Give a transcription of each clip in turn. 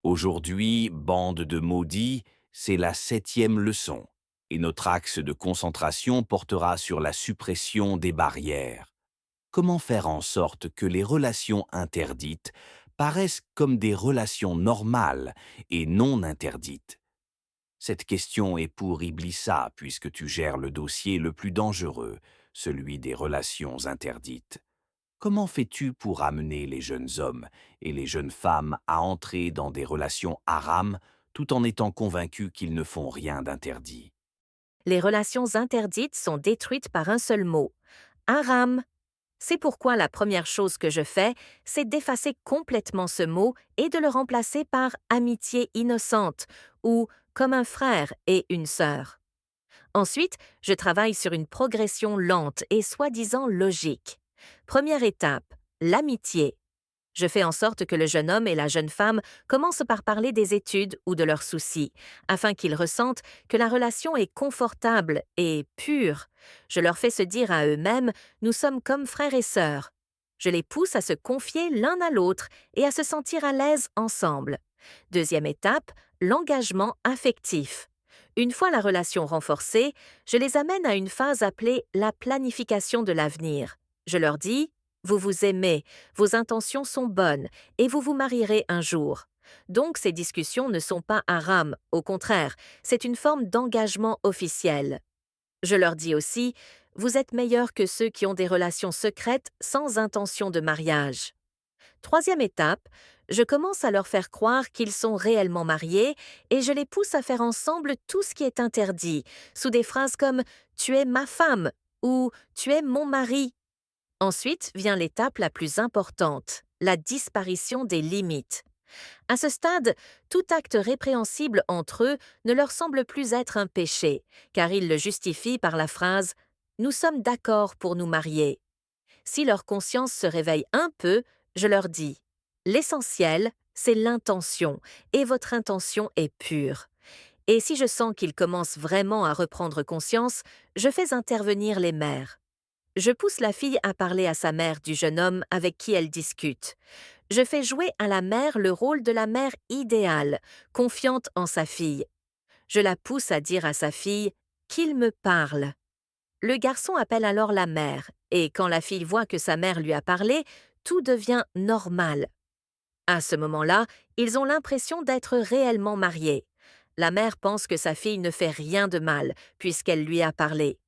Aujourd'hui, bande de maudits, c'est la septième leçon, et notre axe de concentration portera sur la suppression des barrières. Comment faire en sorte que les relations interdites paraissent comme des relations normales et non interdites? Cette question est pour Iblissa, puisque tu gères le dossier le plus dangereux, celui des relations interdites. Comment fais-tu pour amener les jeunes hommes et les jeunes femmes à entrer dans des relations haram tout en étant convaincus qu'ils ne font rien d'interdit? Les relations interdites sont détruites par un seul mot, haram. C'est pourquoi la première chose que je fais, c'est d'effacer complètement ce mot et de le remplacer par amitié innocente ou comme un frère et une sœur. Ensuite, je travaille sur une progression lente et soi-disant logique. Première étape, l'amitié. Je fais en sorte que le jeune homme et la jeune femme commencent par parler des études ou de leurs soucis, afin qu'ils ressentent que la relation est confortable et pure. Je leur fais se dire à eux-mêmes, nous sommes comme frères et sœurs. Je les pousse à se confier l'un à l'autre et à se sentir à l'aise ensemble. Deuxième étape, l'engagement affectif. Une fois la relation renforcée, je les amène à une phase appelée la planification de l'avenir. Je leur dis, vous vous aimez, vos intentions sont bonnes et vous vous marierez un jour. Donc ces discussions ne sont pas haram, au contraire, c'est une forme d'engagement officiel. Je leur dis aussi, vous êtes meilleurs que ceux qui ont des relations secrètes sans intention de mariage. Troisième étape, je commence à leur faire croire qu'ils sont réellement mariés et je les pousse à faire ensemble tout ce qui est interdit, sous des phrases comme ⁇ Tu es ma femme ⁇ ou ⁇ Tu es mon mari ⁇ Ensuite vient l'étape la plus importante, la disparition des limites. À ce stade, tout acte répréhensible entre eux ne leur semble plus être un péché, car ils le justifient par la phrase ⁇ Nous sommes d'accord pour nous marier ⁇ Si leur conscience se réveille un peu, je leur dis ⁇ L'essentiel, c'est l'intention, et votre intention est pure. Et si je sens qu'ils commencent vraiment à reprendre conscience, je fais intervenir les mères. Je pousse la fille à parler à sa mère du jeune homme avec qui elle discute. Je fais jouer à la mère le rôle de la mère idéale, confiante en sa fille. Je la pousse à dire à sa fille qu'il me parle. Le garçon appelle alors la mère, et quand la fille voit que sa mère lui a parlé, tout devient normal. À ce moment-là, ils ont l'impression d'être réellement mariés. La mère pense que sa fille ne fait rien de mal, puisqu'elle lui a parlé.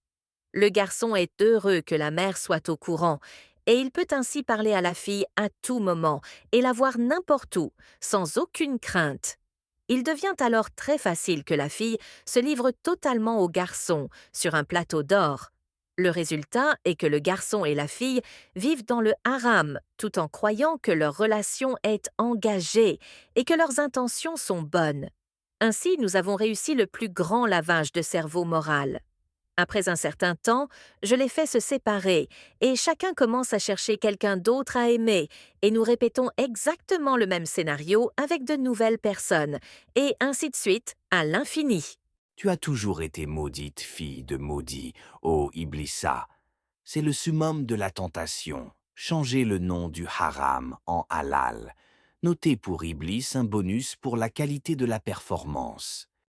Le garçon est heureux que la mère soit au courant, et il peut ainsi parler à la fille à tout moment et la voir n'importe où, sans aucune crainte. Il devient alors très facile que la fille se livre totalement au garçon, sur un plateau d'or. Le résultat est que le garçon et la fille vivent dans le haram, tout en croyant que leur relation est engagée et que leurs intentions sont bonnes. Ainsi, nous avons réussi le plus grand lavage de cerveau moral. Après un certain temps, je les fais se séparer et chacun commence à chercher quelqu'un d'autre à aimer et nous répétons exactement le même scénario avec de nouvelles personnes et ainsi de suite à l'infini. Tu as toujours été maudite, fille de maudit, ô Iblissa. C'est le summum de la tentation. Changez le nom du haram en halal. Notez pour Iblis un bonus pour la qualité de la performance.